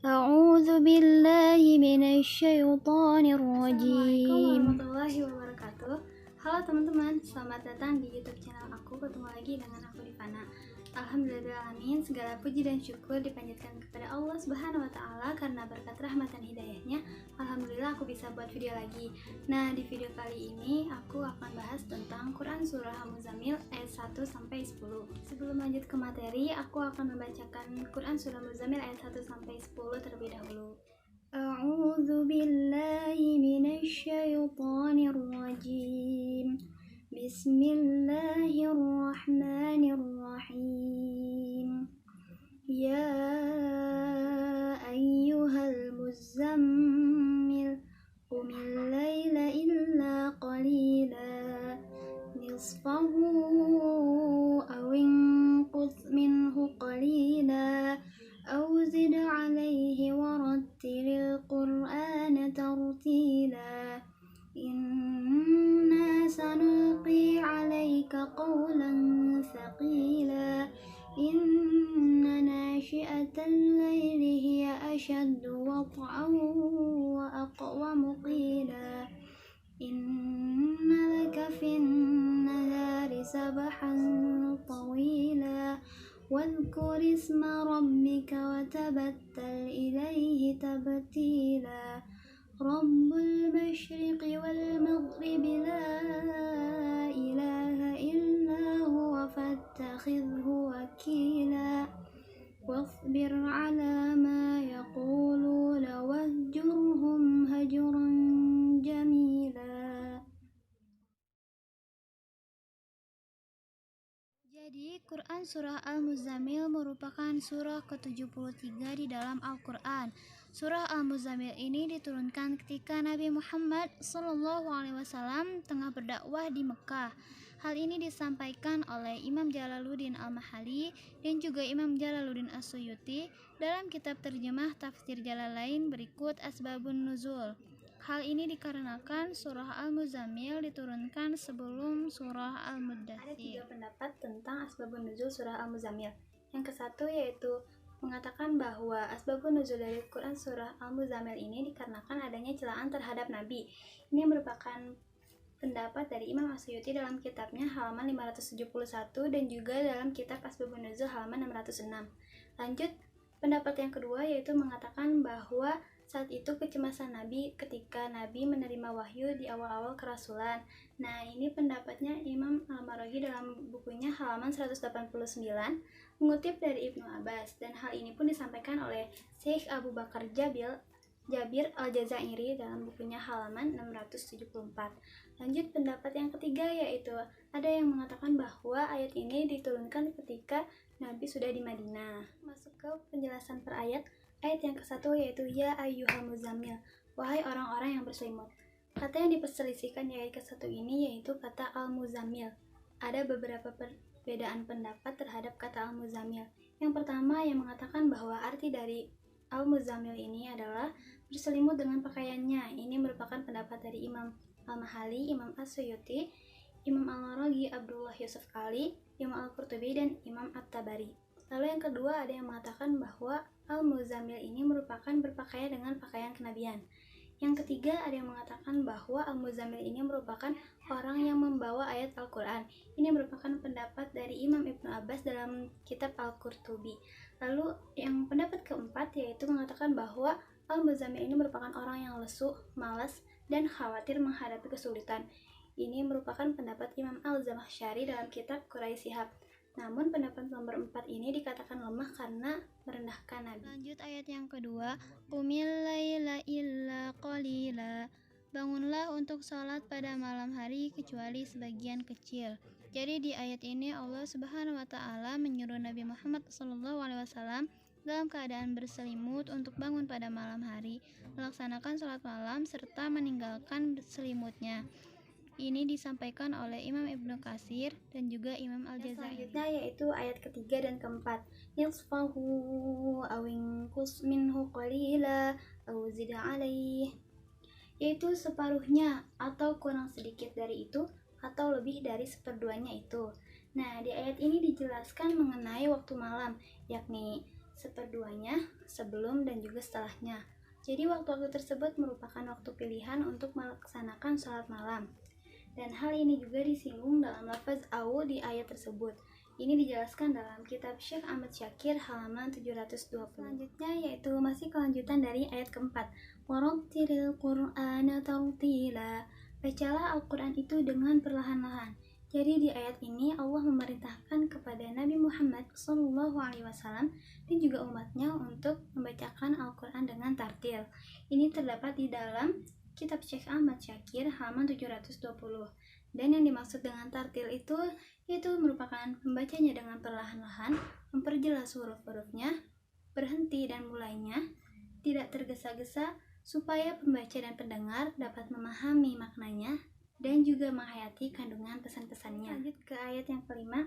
أعوذ بالله من الشيطان Assalamualaikum الرجيم. warahmatullahi wabarakatuh. Halo teman-teman, selamat datang di YouTube channel aku. Ketemu lagi dengan aku Rifana. Alhamdulillahirrahmanirrahim, segala puji dan syukur dipanjatkan kepada Allah Subhanahu wa Ta'ala karena berkat rahmat dan hidayahnya. Alhamdulillah aku bisa buat video lagi. Nah, di video kali ini aku akan bahas tentang Quran Surah Al-Muzammil ayat 1 sampai 10. Sebelum lanjut ke materi, aku akan membacakan Quran Surah Al-Muzammil ayat 1 sampai 10 terlebih dahulu. أعوذ بالله من الشيطان الرجيم. بسم الله الرحمن الرحيم. يا أيها المزمل قم الليل إلا قليلا نصفه أو انقص منه قليلا أو زد عليه ورتل القرآن ترتيلا إنا سنلقي عليك قولا ثقيلا إن ناشئة الليل هي أشد وطئا وأقوم قيلا إن لك في النهار سبحا طويلا واذكر اسم ربك وتبتل إليه تبتيلا رب المشرق والمغرب لا إله إلا هو فاتخذه وكيلا واصبر على ما يقولون واهجرهم هجرا جميلا. Jadi, Quran Surah Al-Muzammil merupakan surah ke-73 di dalam Al-Quran. Surah Al-Muzammil ini diturunkan ketika Nabi Muhammad SAW tengah berdakwah di Mekah. Hal ini disampaikan oleh Imam Jalaluddin Al-Mahali dan juga Imam Jalaluddin As-Suyuti dalam kitab terjemah Tafsir Jalalain berikut Asbabun Nuzul. Hal ini dikarenakan surah Al-Muzammil diturunkan sebelum surah Al-Muddatsir. Ada 3 pendapat tentang asbabun nuzul surah Al-Muzammil. Yang ke-1 yaitu mengatakan bahwa asbabun nuzul dari Quran surah Al-Muzammil ini dikarenakan adanya celaan terhadap Nabi. Ini merupakan pendapat dari Imam As-Suyuti dalam kitabnya halaman 571 dan juga dalam kitab Asbabun Nuzul halaman 606. Lanjut, pendapat yang kedua yaitu mengatakan bahwa saat itu kecemasan Nabi ketika Nabi menerima wahyu di awal-awal kerasulan. Nah, ini pendapatnya Imam Al-Maraghi dalam bukunya halaman 189 mengutip dari Ibnu Abbas, dan hal ini pun disampaikan oleh Syekh Abu Bakar Jabir Al-Jazairi dalam bukunya halaman 674. Lanjut, pendapat yang ketiga yaitu ada yang mengatakan bahwa ayat ini diturunkan ketika Nabi sudah di Madinah. Masuk ke penjelasan per ayat. Ayat yang ke-1 yaitu Ya ayyuhal muzammil, wahai orang-orang yang berselimut. Kata yang diperselisihkan di ayat ke-1 ini yaitu kata al-muzammil. Ada beberapa perbedaan pendapat terhadap kata al-muzammil. Yang pertama yang mengatakan bahwa arti dari al-muzammil ini adalah berselimut dengan pakaiannya. Ini merupakan pendapat dari Imam Al-Mahali, Imam As-Suyuti, Imam Al-Maraghi, Abdullah Yusuf Ali, Imam Al-Qurtubi, dan Imam At-Tabari. Lalu yang kedua ada yang mengatakan bahwa Al-Muzammil ini merupakan berpakaian dengan pakaian kenabian. Yang ketiga ada yang mengatakan bahwa Al-Muzammil ini merupakan orang yang membawa ayat Al-Quran. Ini merupakan pendapat dari Imam Ibnu Abbas dalam kitab Al-Qurtubi. Lalu yang pendapat keempat yaitu mengatakan bahwa Al-Muzammil ini merupakan orang yang lesu, malas, dan khawatir menghadapi kesulitan. Ini merupakan pendapat Imam Al-Zamakhsyari dalam kitab Quraish Shihab. Namun pendapat nomor 4 ini dikatakan lemah karena merendahkan Nabi. Lanjut ayat yang kedua. Qumil laila illa qalila. Bangunlah untuk sholat pada malam hari kecuali sebagian kecil. Jadi di ayat ini Allah Subhanahu wa Ta'ala menyuruh Nabi Muhammad SAW dalam keadaan berselimut untuk bangun pada malam hari, melaksanakan sholat malam serta meninggalkan selimutnya. Ini disampaikan oleh Imam Ibnu Katsir dan juga Imam Al-Jazairi. Selanjutnya yaitu ayat ketiga dan keempat. Nisfahu aw inqus minhu qalila aw zid alaih. Yaitu separuhnya atau kurang sedikit dari itu atau lebih dari seperduanya itu. Nah, di ayat ini dijelaskan mengenai waktu malam, yakni seperduanya, sebelum dan juga setelahnya. Jadi waktu-waktu tersebut merupakan waktu pilihan untuk melaksanakan sholat malam. Dan hal ini juga disinggung dalam lafaz au di ayat tersebut. Ini dijelaskan dalam kitab Syekh Ahmad Syakir halaman 720. Selanjutnya yaitu masih kelanjutan dari ayat keempat. Warattilil Qur'ana tartila. Bacalah Al-Quran itu dengan perlahan-lahan. Jadi di ayat ini Allah memerintahkan kepada Nabi Muhammad SAW dan juga umatnya untuk membacakan Al-Quran dengan tartil. Ini terdapat di dalam kitab Syekh Ahmad Syakir halaman 720. Dan yang dimaksud dengan tartil itu yaitu merupakan membacanya dengan perlahan-lahan, memperjelas huruf-hurufnya, berhenti dan mulainya, tidak tergesa-gesa supaya pembaca dan pendengar dapat memahami maknanya dan juga menghayati kandungan pesan-pesannya. Lanjut ke ayat yang kelima.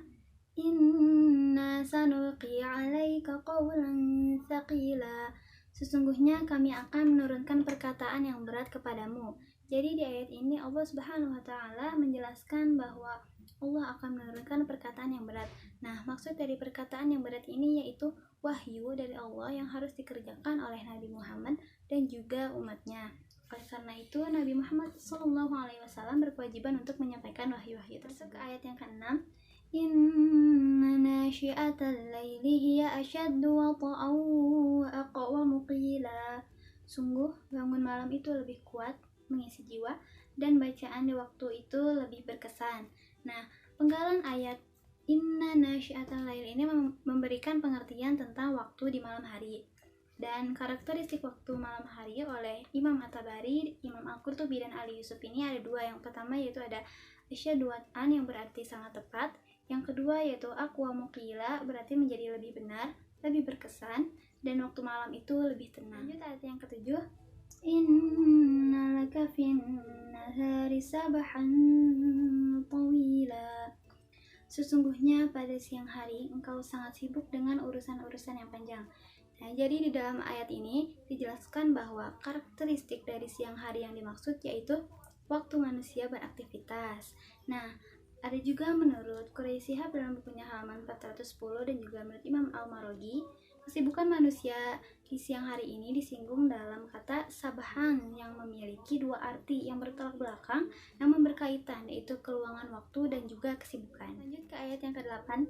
Inna sanulqi 'alaika qawlan tsaqila. Sesungguhnya kami akan menurunkan perkataan yang berat kepadamu. Jadi di ayat ini Allah Subhanahu wa taala menjelaskan bahwa Allah akan menurunkan perkataan yang berat. Nah, maksud dari perkataan yang berat ini yaitu wahyu dari Allah yang harus dikerjakan oleh Nabi Muhammad dan juga umatnya. Oleh karena itu, Nabi Muhammad SAW berkewajiban untuk menyampaikan wahyu-wahyu tersebut. Ke ayat yang ke-6. Inna nasyi'atal laili hiya asyaddu wata'an wa aqwamu qila. Sungguh, bangun malam itu lebih kuat mengisi jiwa dan bacaan di waktu itu lebih berkesan. Nah, penggalan ayat Inna nasyi'atal laili ini memberikan pengertian tentang waktu di malam hari. Dan karakteristik waktu malam hari oleh Imam At-Tabari, Imam Al-Qurtubi, dan Ali Yusuf ini ada dua. Yang pertama yaitu ada asyaddu wat'an yang berarti sangat tepat. Yang kedua yaitu aqwamu qila berarti menjadi lebih benar, lebih berkesan, dan waktu malam itu lebih tenang. Lanjut ayat yang ketujuh. Inna laka fin nahari sabahan tawila. Sesungguhnya pada siang hari engkau sangat sibuk dengan urusan-urusan yang panjang. Nah, jadi di dalam ayat ini dijelaskan bahwa karakteristik dari siang hari yang dimaksud yaitu waktu manusia beraktivitas. Nah, ada juga menurut Quraisy Shihab dalam bukunya halaman 410 dan juga menurut Imam Al-Maraghi, kesibukan manusia di siang hari ini disinggung dalam kata sabahan yang memiliki dua arti yang bertolak belakang namun berkaitan, yaitu keluangan waktu dan juga kesibukan. Lanjut ke ayat yang ke-8.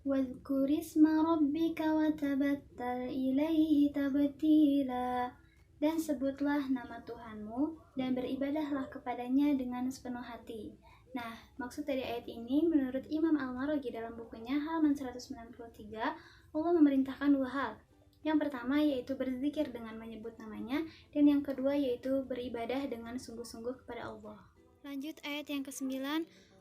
وَاذْكُرِ اسْمَ رَبِّكَ وَتَبَتَّلْ إِلَيْهِ تَبْتِيلًا. Dan sebutlah nama Tuhanmu dan beribadahlah kepadanya dengan sepenuh hati. Nah, maksud dari ayat ini menurut Imam Al-Maraghi dalam bukunya halaman 193, Allah memerintahkan dua hal. Yang pertama yaitu berzikir dengan menyebut namanya, dan yang kedua yaitu beribadah dengan sungguh-sungguh kepada Allah. Lanjut ayat yang ke-9.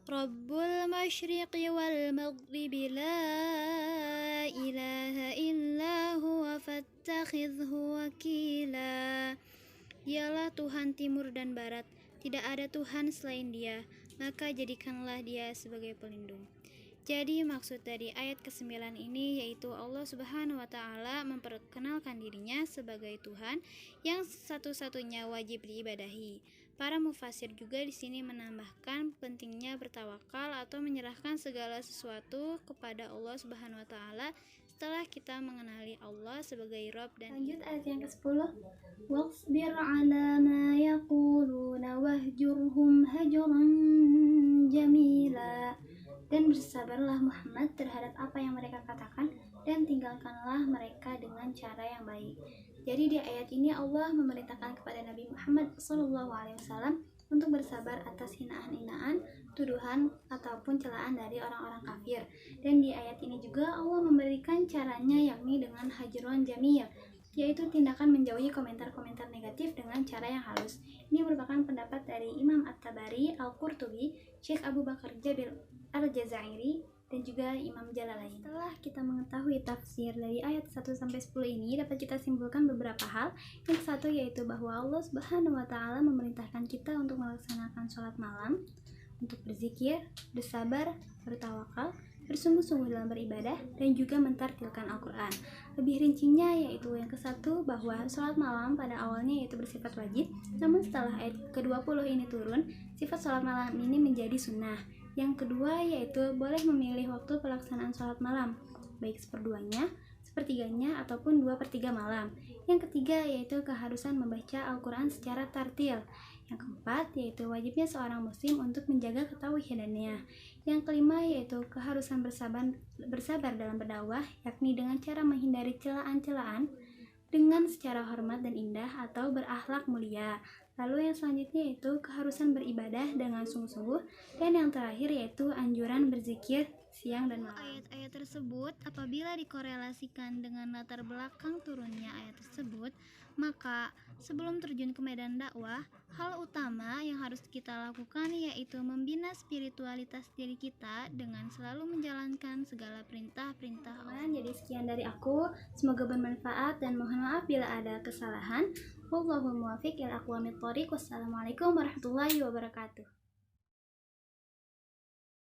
Rabbul masyriqi wal maghribi la ilaha illa huwa fattakhidhu wakila. Dialah Tuhan timur dan barat, tidak ada Tuhan selain Dia, maka jadikanlah Dia sebagai pelindung. Jadi maksud dari ayat ke-9 ini yaitu Allah Subhanahu wa taala memperkenalkan dirinya sebagai Tuhan yang satu-satunya wajib diibadahi. Para mufasir juga di sini menambahkan pentingnya bertawakal atau menyerahkan segala sesuatu kepada Allah Subhanahu wa taala setelah kita mengenali Allah sebagai Rabb dan lanjut ayat yang ke-10. Wasbir 'ala ma yaquluna wahjurhum hajran jamila. Dan bersabarlah Muhammad terhadap apa yang mereka katakan dan tinggalkanlah mereka dengan cara yang baik. Jadi di ayat ini Allah memerintahkan kepada Nabi Muhammad SAW untuk bersabar atas hinaan-hinaan, tuduhan, ataupun celaan dari orang-orang kafir. Dan di ayat ini juga Allah memberikan caranya yakni dengan hajrun jamil, yaitu tindakan menjauhi komentar-komentar negatif dengan cara yang halus. Ini merupakan pendapat dari Imam At-Tabari, Al-Qurtubi, Syekh Abu Bakar Jabil Al-Jazairi, dan juga Imam Jalalain. Setelah kita mengetahui tafsir dari ayat 1-10 ini, dapat kita simpulkan beberapa hal. Yang satu yaitu bahwa Allah Subhanahu wa taala memerintahkan kita untuk melaksanakan sholat malam, untuk berzikir, bersabar, bertawakal, bersungguh-sungguh dalam beribadah, dan juga mentartilkan Al-Quran. Lebih rincinya yaitu yang ke-1 bahwa sholat malam pada awalnya yaitu bersifat wajib, namun setelah ayat ke-20 ini turun, sifat sholat malam ini menjadi sunnah. Yang kedua yaitu boleh memilih waktu pelaksanaan sholat malam, baik seperduanya, sepertiganya ataupun 2/3 malam. Yang ketiga yaitu keharusan membaca Al-Quran secara tartil. Yang keempat yaitu wajibnya seorang muslim untuk menjaga ketauhidannya. Yang kelima yaitu keharusan bersabar dalam berdakwah, yakni dengan cara menghindari celaan-celaan dengan secara hormat dan indah atau berakhlak mulia. Lalu yang selanjutnya yaitu keharusan beribadah dengan sungguh-sungguh, dan yang terakhir yaitu anjuran berzikir siang dan malam. Ayat-ayat tersebut apabila dikorelasikan dengan latar belakang turunnya ayat tersebut, maka sebelum terjun ke medan dakwah, hal utama yang harus kita lakukan yaitu membina spiritualitas diri kita dengan selalu menjalankan segala perintah-perintah Allah. Jadi sekian dari aku, semoga bermanfaat dan mohon maaf bila ada kesalahan. Wallahul muwaffiq ila aqwamit thoriq. Wassalamualaikum warahmatullahi wabarakatuh.